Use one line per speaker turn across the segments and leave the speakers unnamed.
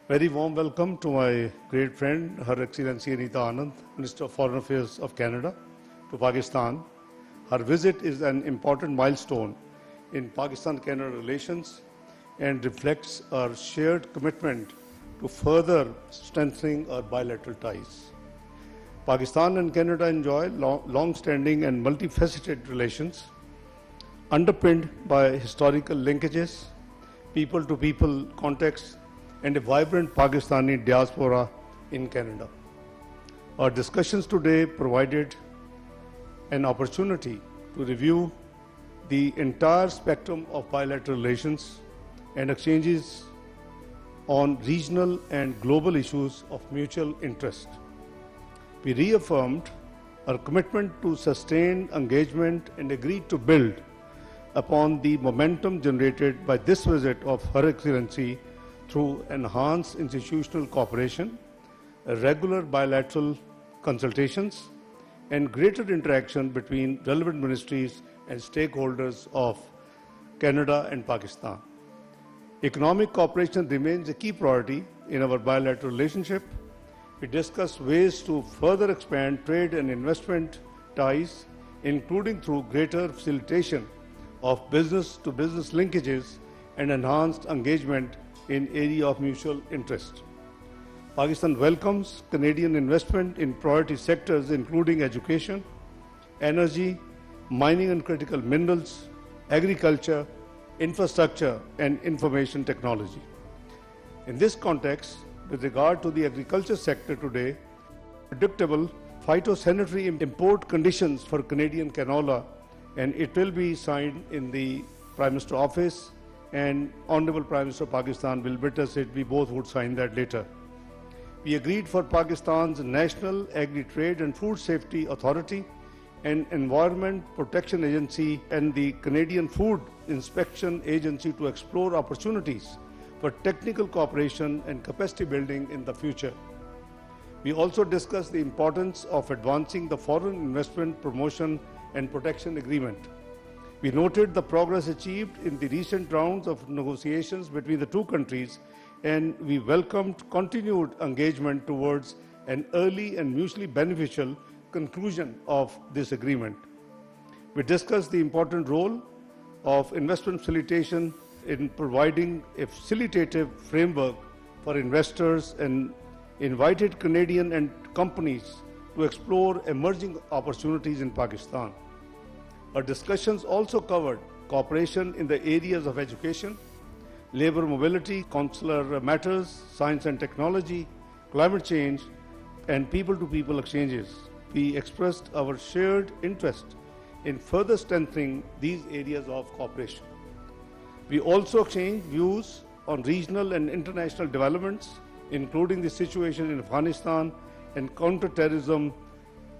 Very warm welcome to my great friend, Her Excellency Anita Anand, Minister of Foreign Affairs of Canada, to Pakistan. Her visit is an important milestone in Pakistan-Canada relations and reflects our shared commitment to further strengthening our bilateral ties. Pakistan and Canada enjoy long-standing and multifaceted relations, underpinned by historical linkages, people-to-people contacts, and a vibrant Pakistani diaspora in Canada. Our discussions today provided an opportunity to review the entire spectrum of bilateral relations and exchanges on regional and global issues of mutual interest. We reaffirmed our commitment to sustained engagement and agreed to build upon the momentum generated by this visit of Her Excellency through enhanced institutional cooperation, regular bilateral consultations, and greater interaction between relevant ministries and stakeholders of Canada and Pakistan. Economic cooperation remains a key priority in our bilateral relationship. We discussed ways to further expand trade and investment ties, including through greater facilitation of business-to-business linkages and enhanced engagement in area of mutual interest. Pakistan welcomes Canadian investment in priority sectors including education, energy, mining and critical minerals, agriculture, infrastructure, and information technology. In this context, with regard to the agriculture sector today, predictable phytosanitary import conditions for Canadian canola, and it will be signed in the Prime Minister office, and Honorable Prime Minister of Pakistan will witness it. We both would sign that later. We agreed for Pakistan's National Agri-Trade and Food Safety Authority and Environment Protection Agency and the Canadian Food Inspection Agency to explore opportunities for technical cooperation and capacity building in the future. We also discussed the importance of advancing the Foreign Investment Promotion and Protection Agreement. We noted the progress achieved in the recent rounds of negotiations between the two countries, and we welcomed continued engagement towards an early and mutually beneficial conclusion of this agreement. We discussed the important role of investment facilitation in providing a facilitative framework for investors and invited Canadian and companies to explore emerging opportunities in Pakistan. Our discussions also covered cooperation in the areas of education, labor mobility, consular matters, science and technology, climate change, and people-to-people exchanges. We expressed our shared interest in further strengthening these areas of cooperation. We also exchanged views on regional and international developments, including the situation in Afghanistan and counter-terrorism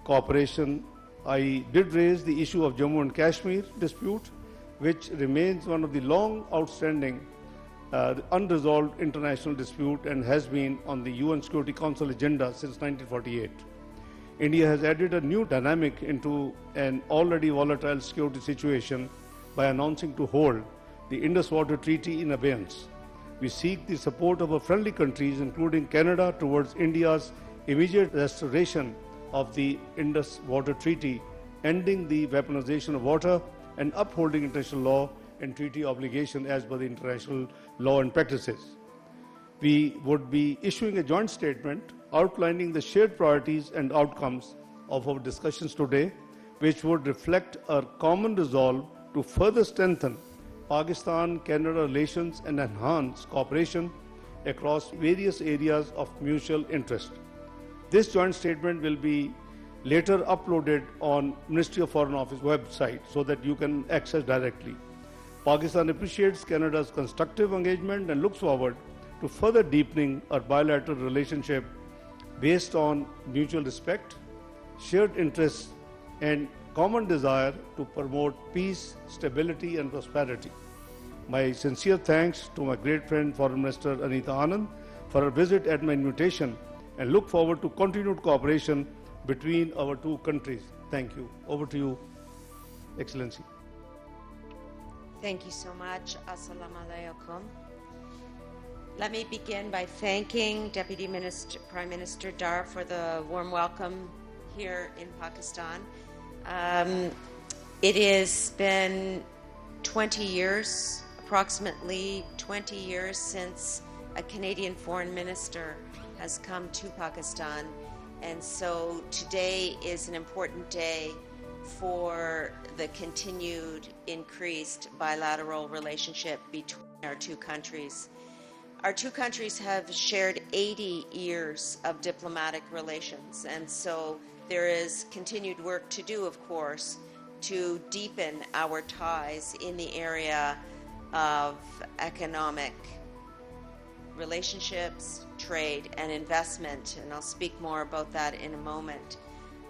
cooperation. I did raise the issue of Jammu and Kashmir dispute, which remains one of the long outstanding unresolved international dispute and has been on the UN Security Council agenda since 1948. India has added a new dynamic into an already volatile security situation by announcing to hold the Indus Water Treaty in abeyance. We seek the support of our friendly countries, including Canada, towards India's immediate restoration of the Indus Water Treaty, ending the weaponization of water and upholding international law and treaty obligation as per the international law and practices. We would be issuing a joint statement outlining the shared priorities and outcomes of our discussions today, which would reflect our common resolve to further strengthen Pakistan-Canada relations and enhance cooperation across various areas of mutual interest. This joint statement will be later uploaded on Ministry of Foreign Office website so that you can access directly. Pakistan appreciates Canada's constructive engagement and looks forward to further deepening our bilateral relationship based on mutual respect, shared interests, and common desire to promote peace, stability, and prosperity. My sincere thanks to my great friend Foreign Minister Anita Anand for her visit at my invitation, and look forward to continued cooperation between our two countries. Thank you. Over to you, Excellency.
Thank you so much. Assalamu alaikum. Let me begin by thanking Prime Minister Dar for the warm welcome here in Pakistan. It has been 20 years, approximately 20 years, since a Canadian foreign minister has come to Pakistan. And so today is an important day for the continued increased bilateral relationship between our two countries. Our two countries have shared 80 years of diplomatic relations, and so there is continued work to do, of course, to deepen our ties in the area of economic relationships, trade, and investment, and I'll speak more about that in a moment.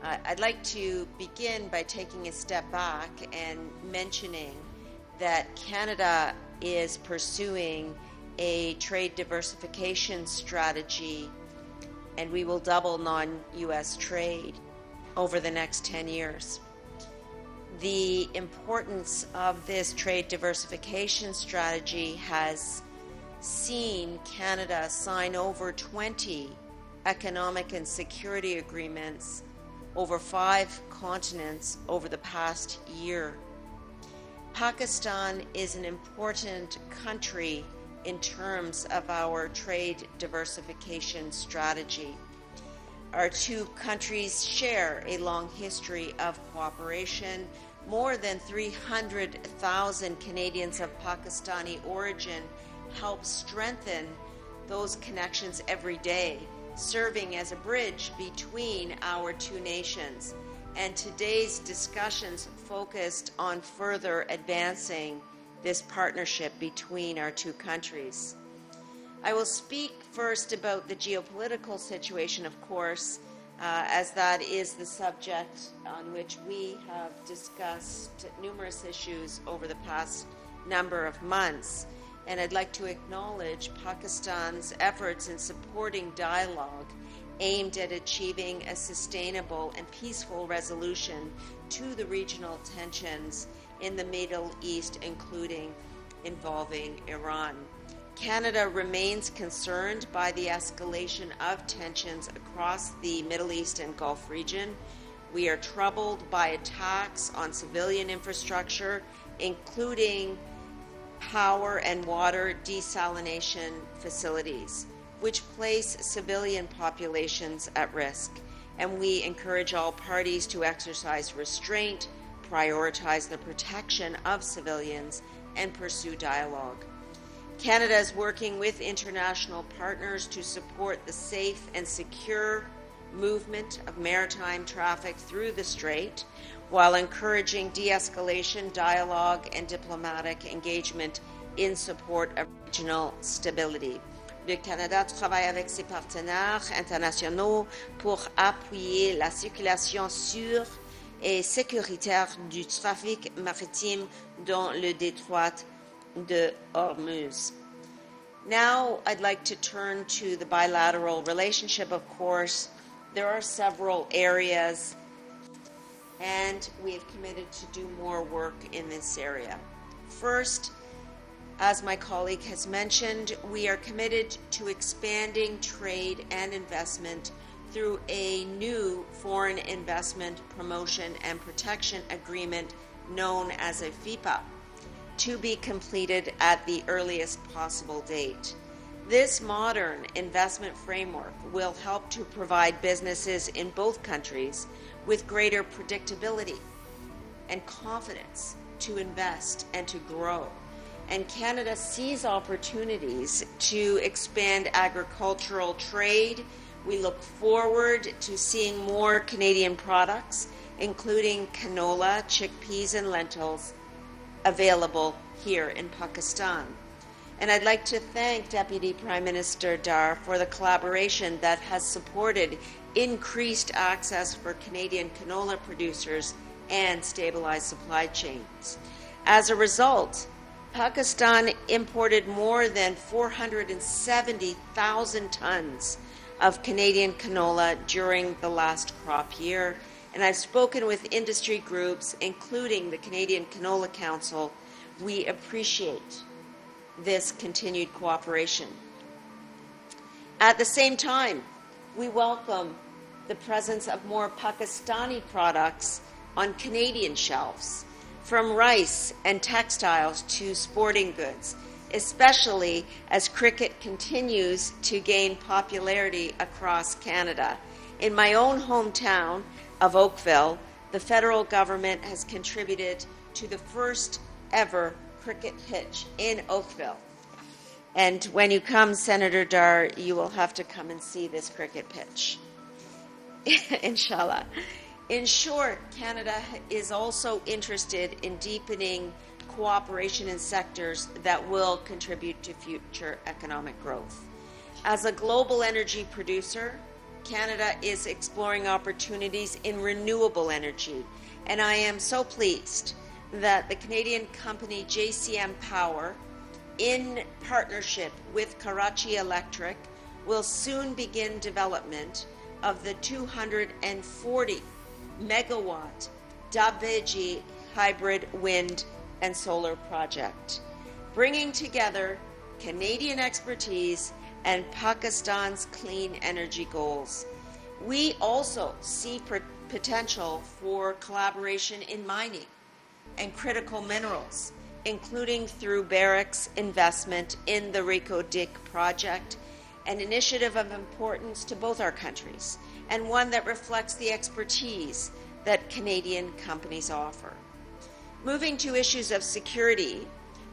I'd like to begin by taking a step back and mentioning that Canada is pursuing a trade diversification strategy, and we will double non-U.S. trade over the next 10 years. The importance of this trade diversification strategy has seen Canada sign over 20 economic and security agreements over 5 continents over the past year. Pakistan is an important country in terms of our trade diversification strategy. Our two countries share a long history of cooperation. More than 300,000 Canadians of Pakistani origin help strengthen those connections every day, serving as a bridge between our two nations. And today's discussions focused on further advancing this partnership between our two countries. I will speak first about the geopolitical situation, of course, as that is the subject on which we have discussed numerous issues over the past number of months. And I'd like to acknowledge Pakistan's efforts in supporting dialogue aimed at achieving a sustainable and peaceful resolution to the regional tensions in the Middle East, including involving Iran. Canada remains concerned by the escalation of tensions across the Middle East and Gulf region. We are troubled by attacks on civilian infrastructure, including power and water desalination facilities, which place civilian populations at risk. And we encourage all parties to exercise restraint, prioritize the protection of civilians, and pursue dialogue. Canada is working with international partners to support the safe and secure movement of maritime traffic through the Strait, while encouraging de-escalation, dialogue, and diplomatic engagement in support of regional stability. Le Canada travaille avec ses partenaires internationaux pour appuyer la circulation sûre et sécuritaire du trafic maritime dans le détroit de Hormuz. Now I'd like to turn to the bilateral relationship. Of course, there are several areas, and we have committed to do more work in this area. First, as my colleague has mentioned, we are committed to expanding trade and investment through a new Foreign Investment Promotion and Protection Agreement known as a FIPA, to be completed at the earliest possible date. This modern investment framework will help to provide businesses in both countries with greater predictability and confidence to invest and to grow. And Canada sees opportunities to expand agricultural trade. We look forward to seeing more Canadian products, including canola, chickpeas, and lentils, available here in Pakistan. And I'd like to thank Deputy Prime Minister Dar for the collaboration that has supported increased access for Canadian canola producers and stabilized supply chains. As a result, Pakistan imported more than 470,000 tons of Canadian canola during the last crop year, and I've spoken with industry groups, including the Canadian Canola Council. We appreciate this continued cooperation. At the same time, we welcome the presence of more Pakistani products on Canadian shelves, from rice and textiles to sporting goods, especially as cricket continues to gain popularity across Canada. In my own hometown of Oakville, the federal government has contributed to the first ever cricket pitch in Oakville. And when you come, Senator Dar, you will have to come and see this cricket pitch. Inshallah. In short, Canada is also interested in deepening cooperation in sectors that will contribute to future economic growth. As a global energy producer, Canada is exploring opportunities in renewable energy, and I am so pleased that the Canadian company JCM Power, in partnership with Karachi Electric, will soon begin development of the 240 megawatt Dabeji hybrid wind and solar project, bringing together Canadian expertise and Pakistan's clean energy goals. We also see potential for collaboration in mining and critical minerals, including through Barrick's investment in the Reko Diq project, an initiative of importance to both our countries, and one that reflects the expertise that Canadian companies offer. Moving to issues of security,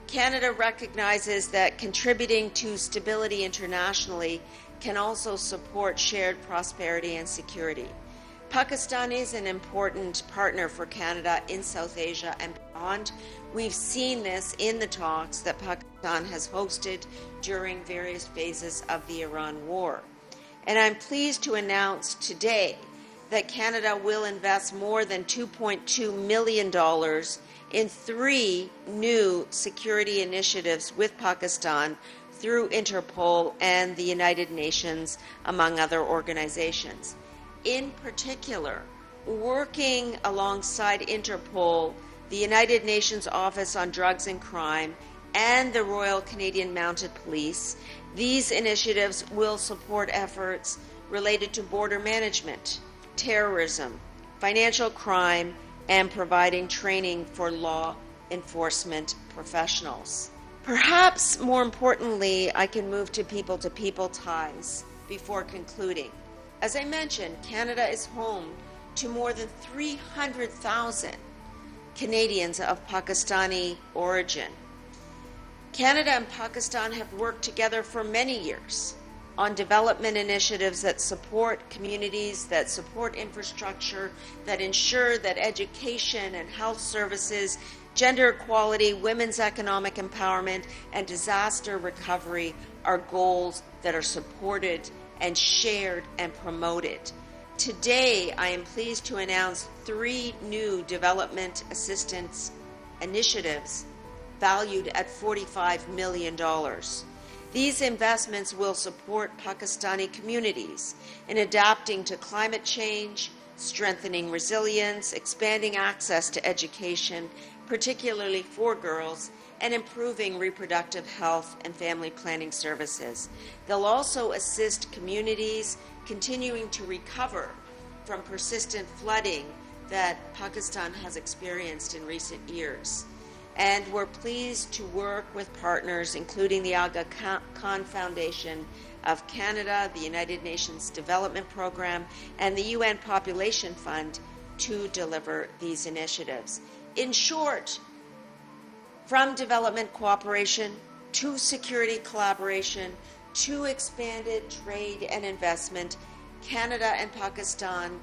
Canada recognizes that contributing to stability internationally can also support shared prosperity and security. Pakistan is an important partner for Canada in South Asia and beyond. We've seen this in the talks that Pakistan has hosted during various phases of the Iran war. And I'm pleased to announce today that Canada will invest more than $2.2 million in 3 new security initiatives with Pakistan through Interpol and the United Nations, among other organizations. In particular, working alongside Interpol, the United Nations Office on Drugs and Crime, and the Royal Canadian Mounted Police, these initiatives will support efforts related to border management, terrorism, financial crime, and providing training for law enforcement professionals. Perhaps more importantly, I can move to people ties before concluding. As I mentioned, Canada is home to more than 300,000 Canadians of Pakistani origin. Canada and Pakistan have worked together for many years on development initiatives that support communities, that support infrastructure, that ensure that education and health services, gender equality, women's economic empowerment, and disaster recovery are goals that are supported and shared and promoted. Today, I am pleased to announce 3 new development assistance initiatives valued at $45 million. These investments will support Pakistani communities in adapting to climate change, strengthening resilience, expanding access to education, particularly for girls, and improving reproductive health and family planning services. They'll also assist communities continuing to recover from persistent flooding that Pakistan has experienced in recent years. And we're pleased to work with partners, including the Aga Khan Foundation of Canada, the United Nations Development Program, and the UN Population Fund to deliver these initiatives. In short, from development cooperation to security collaboration to expanded trade and investment, Canada and Pakistan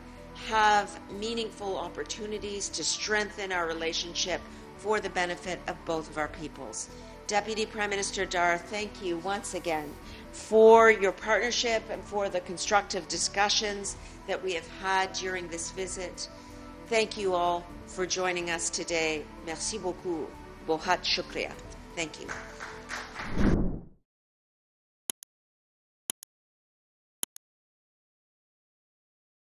have meaningful opportunities to strengthen our relationship for the benefit of both of our peoples. Deputy Prime Minister Dar, thank you once again for your partnership and for the constructive discussions that we have had during this visit. Thank you all for joining us today. Merci beaucoup. Bohat shukriya. Thank you.